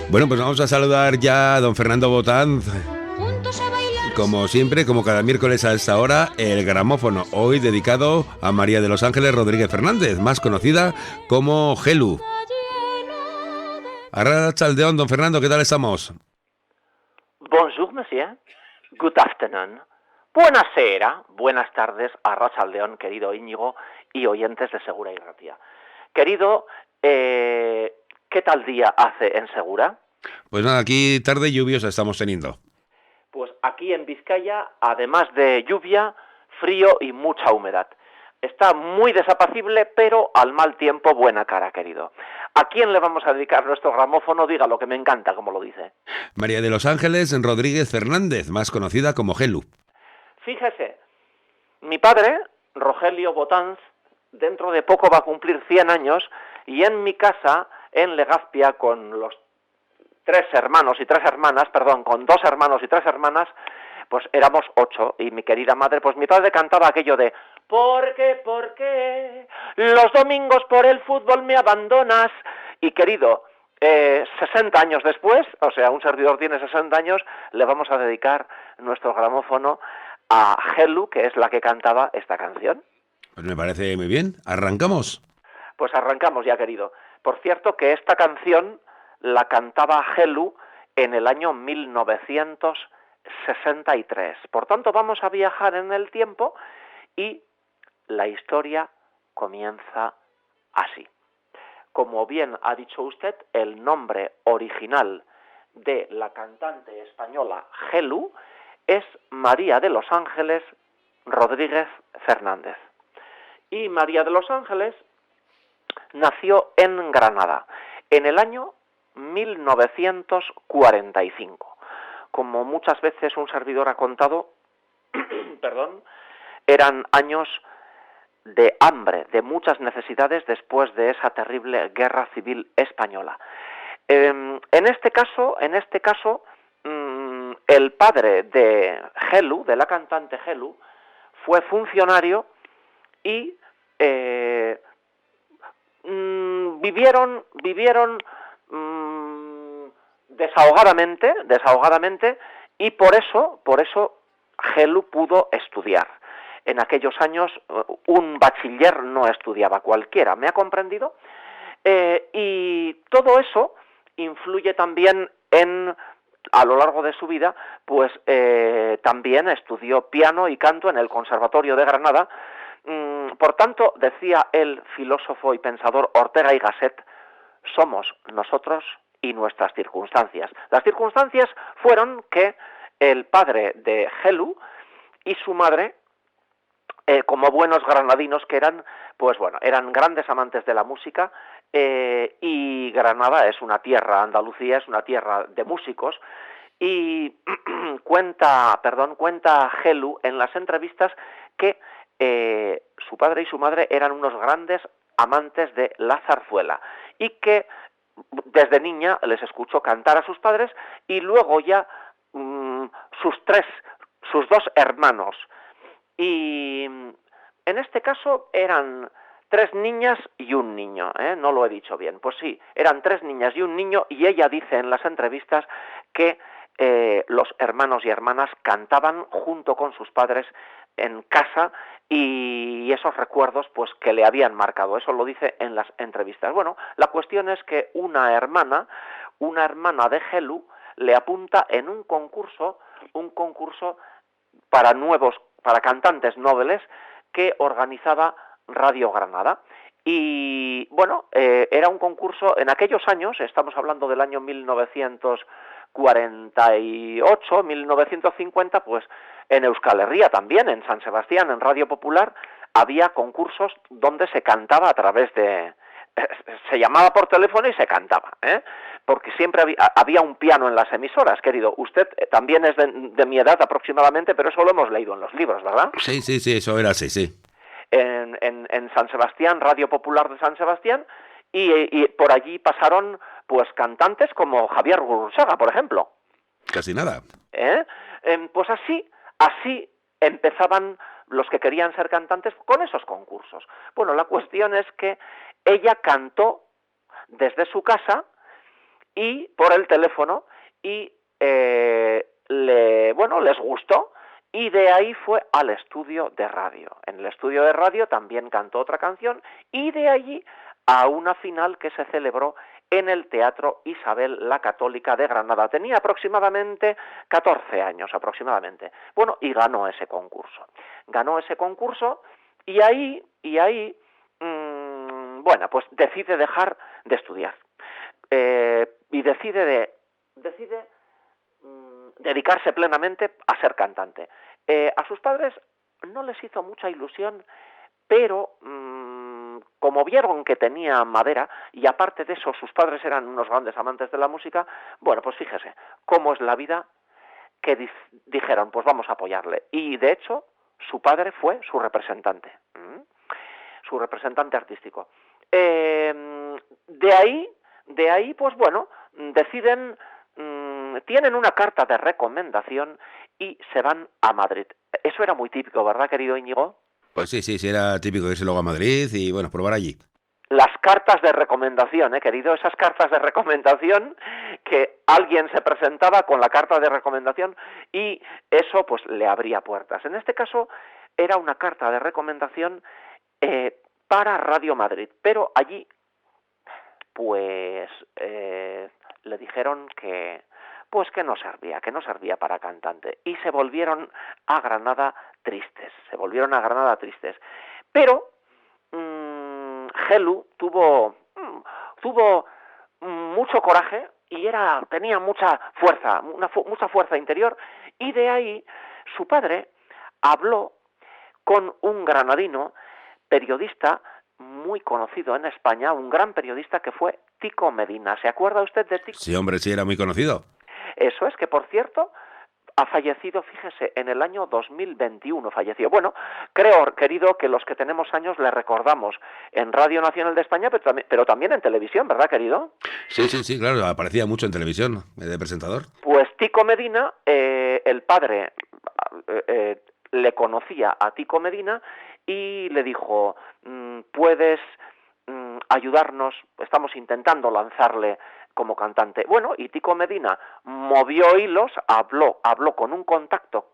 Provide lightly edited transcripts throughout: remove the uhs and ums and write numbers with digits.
Bueno, pues vamos a saludar ya a don Fernando Botanz. Juntos a bailar. Como siempre, como cada miércoles a esta hora, el gramófono, hoy dedicado a María de los Ángeles Rodríguez Fernández, más conocida como Gelu. Arrachaldeón, don Fernando, ¿qué tal estamos? Bonjour, monsieur. Good afternoon. Buenasera, buenas tardes, Arrachaldeón, querido Íñigo y oyentes de Segura y Ratia. Querido, ¿qué tal día hace en Segura? Pues nada, aquí tarde lluviosa estamos teniendo. Pues aquí en Vizcaya, además de lluvia, frío y mucha humedad. Está muy desapacible, pero al mal tiempo buena cara, querido. ¿A quién le vamos a dedicar nuestro gramófono? Diga lo que me encanta, como lo dice. María de los Ángeles Rodríguez Fernández, más conocida como Gelu. Fíjese, mi padre, Rogelio Botanz, dentro de poco va a cumplir 100 años y en mi casa, en Legazpia, con los con 2 hermanos y 3 hermanas, pues éramos 8 y mi querida madre, pues mi padre cantaba aquello de ¿por qué los domingos por el fútbol me abandonas? Y querido, 60 años después, o sea, un servidor tiene 60 años, le vamos a dedicar nuestro gramófono a Gelu, que es la que cantaba esta canción. Pues me parece muy bien. ¿Arrancamos? Pues arrancamos ya, querido. Por cierto, que esta canción la cantaba Gelu en el año 1963. Por tanto, vamos a viajar en el tiempo y la historia comienza así. Como bien ha dicho usted, el nombre original de la cantante española Gelu es María de los Ángeles Rodríguez Fernández. Y María de los Ángeles nació en Granada en el año 1945. Como muchas veces un servidor ha contado, eran años de hambre, de muchas necesidades después de esa terrible guerra civil española. En este caso, el padre de Gelu, de la cantante Gelu, fue funcionario y vivieron desahogadamente, y por eso Gelu pudo estudiar. En aquellos años un bachiller no estudiaba cualquiera, ¿me ha comprendido? Y todo eso influye también a lo largo de su vida, pues también estudió piano y canto en el Conservatorio de Granada. Por tanto, decía el filósofo y pensador Ortega y Gasset, somos nosotros y nuestras circunstancias. Las circunstancias fueron que el padre de Gelu y su madre, como buenos granadinos que eran, pues bueno, eran grandes amantes de la música, y Granada es una tierra, Andalucía es una tierra de músicos, y cuenta Gelu en las entrevistas que su padre y su madre eran unos grandes amantes de la zarzuela y que desde niña les escuchó cantar a sus padres y luego ya sus 2 hermanos. Y en este caso eran 3 niñas y un niño, no lo he dicho bien. Pues sí, eran 3 niñas y un niño, y ella dice en las entrevistas que los hermanos y hermanas cantaban junto con sus padres en casa, y esos recuerdos pues que le habían marcado, eso lo dice en las entrevistas. Bueno, la cuestión es que una hermana de Gelu le apunta en un concurso para cantantes nobles que organizaba Radio Granada. Y bueno, era un concurso en aquellos años, estamos hablando del año 1948, 1950, pues en Euskal Herria también, en San Sebastián, en Radio Popular, había concursos donde se cantaba a través de... se llamaba por teléfono y se cantaba, porque siempre había un piano en las emisoras, querido. Usted también es de mi edad aproximadamente, pero eso lo hemos leído en los libros, ¿verdad? Sí, eso era así, sí. En San Sebastián, Radio Popular de San Sebastián, y por allí pasaron pues cantantes como Javier Gurruchaga, por ejemplo. Casi nada. Pues así empezaban los que querían ser cantantes con esos concursos. Bueno, la cuestión es que ella cantó desde su casa y por el teléfono y les gustó y de ahí fue al estudio de radio. En el estudio de radio también cantó otra canción y de allí a una final que se celebró en el Teatro Isabel la Católica de Granada. Tenía aproximadamente 14 años, aproximadamente. Bueno, y ganó ese concurso. Ganó ese concurso y ahí, pues decide dejar de estudiar. Y decide dedicarse plenamente a ser cantante. A sus padres no les hizo mucha ilusión, pero como vieron que tenía madera, y aparte de eso sus padres eran unos grandes amantes de la música, bueno, pues fíjese cómo es la vida, que dijeron, pues vamos a apoyarle. Y de hecho, su padre fue su representante artístico. De ahí, pues bueno, deciden, tienen una carta de recomendación y se van a Madrid. Eso era muy típico, ¿verdad, querido Íñigo? Pues sí, era típico irse luego a Madrid y, bueno, probar allí. Las cartas de recomendación, querido, esas cartas de recomendación que alguien se presentaba con la carta de recomendación y eso pues le abría puertas. En este caso era una carta de recomendación para Radio Madrid, pero allí pues le dijeron que no servía para cantante y se volvieron a Granada tristes. Pero Gelu tuvo mucho coraje y tenía mucha fuerza interior, y de ahí su padre habló con un granadino periodista muy conocido en España, un gran periodista que fue Tico Medina. ¿Se acuerda usted de Tico? Sí, hombre, sí, era muy conocido. Eso es, que por cierto ha fallecido, fíjese, en el año 2021 falleció. Bueno, creo, querido, que los que tenemos años le recordamos en Radio Nacional de España, pero también en televisión, ¿verdad, querido? Sí, claro, aparecía mucho en televisión, de presentador. Pues Tico Medina, el padre le conocía a Tico Medina y le dijo, puedes ayudarnos, estamos intentando lanzarle como cantante. Bueno, y Tico Medina movió hilos, habló con un contacto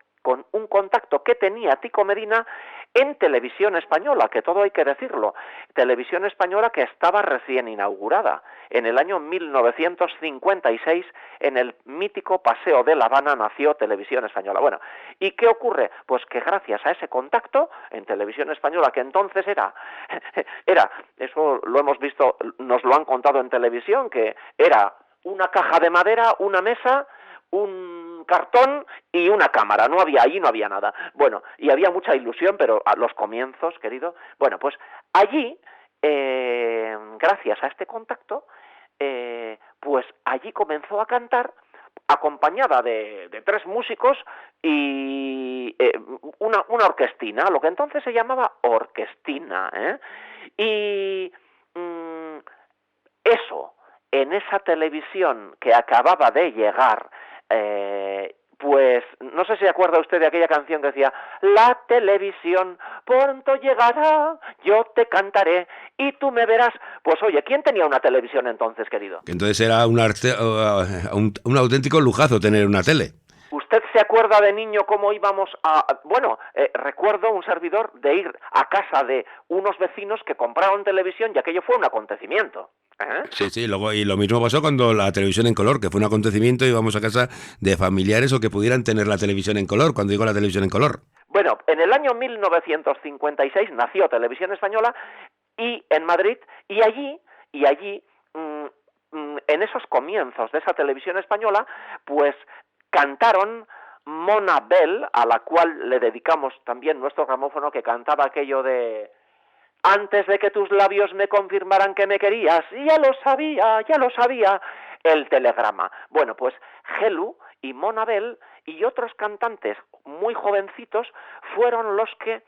que tenía Tico Medina en Televisión Española, que todo hay que decirlo, Televisión Española que estaba recién inaugurada. En el año 1956, en el mítico Paseo de La Habana, nació Televisión Española. Bueno, ¿y qué ocurre? Pues que gracias a ese contacto en Televisión Española, que entonces era, eso lo hemos visto, nos lo han contado en televisión, que era una caja de madera, una mesa, un cartón y una cámara, allí no había nada. Bueno, y había mucha ilusión, pero a los comienzos, querido, bueno, pues allí, gracias a este contacto, pues allí comenzó a cantar acompañada de 3 músicos y una orquestina, lo que entonces se llamaba orquestina, y eso, en esa televisión que acababa de llegar, pues no sé si acuerda usted de aquella canción que decía: la televisión pronto llegará, yo te cantaré y tú me verás. Pues oye, ¿quién tenía una televisión entonces, querido? Que entonces era un auténtico lujazo tener una tele. ¿Usted se acuerda de niño cómo íbamos recuerdo un servidor de ir a casa de unos vecinos que compraron televisión y aquello fue un acontecimiento. Sí, luego, y lo mismo pasó cuando la televisión en color, que fue un acontecimiento, íbamos a casa de familiares o que pudieran tener la televisión en color, cuando digo la televisión en color. Bueno, en el año 1956 nació Televisión Española y en Madrid, y allí en esos comienzos de esa Televisión Española, pues cantaron Mona Bell, a la cual le dedicamos también nuestro gramófono, que cantaba aquello de: antes de que tus labios me confirmaran que me querías, ya lo sabía, el telegrama. Bueno, pues Gelu y Mona Bell y otros cantantes muy jovencitos fueron los que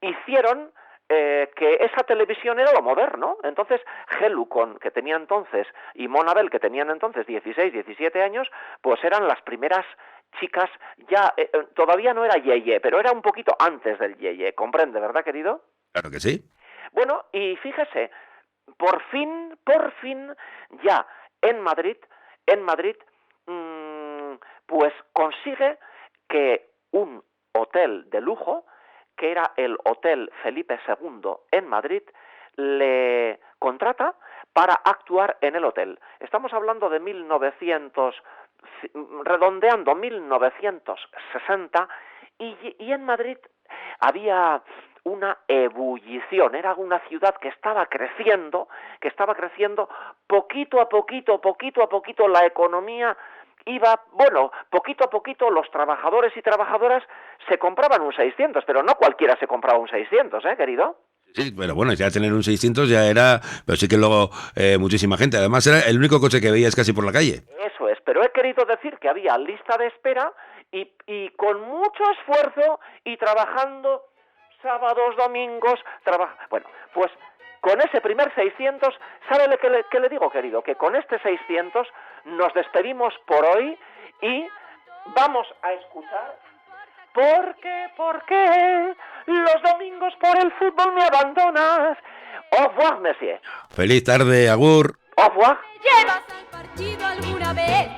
hicieron que esa televisión era lo moderno. Entonces Gelu, que tenía entonces, y Mona Bell, que tenían entonces 16, 17 años, pues eran las primeras chicas, ya todavía no era yeye, pero era un poquito antes del yeye, ¿comprende, verdad, querido? Claro que sí. Bueno, y fíjese, por fin, ya en Madrid, pues consigue que un hotel de lujo, que era el Hotel Felipe II en Madrid, le contrata para actuar en el hotel. Estamos hablando de 1960, y en Madrid había una ebullición, era una ciudad que estaba creciendo poquito a poquito la economía iba, bueno, poquito a poquito los trabajadores y trabajadoras se compraban un 600, pero no cualquiera se compraba un 600, querido? Sí, pero bueno, ya tener un 600 ya era, pero sí que luego muchísima gente. Además era el único coche que veías casi por la calle. Eso es, pero he querido decir que había lista de espera y con mucho esfuerzo y trabajando sábados, domingos, bueno, pues con ese primer 600, ¿sabe qué le digo, querido? Que con este 600 nos despedimos por hoy y vamos a escuchar ¿Por qué los domingos por el fútbol me abandonas? Au revoir, monsieur. Feliz tarde, agur. Au revoir. ¿Llevas al partido alguna vez?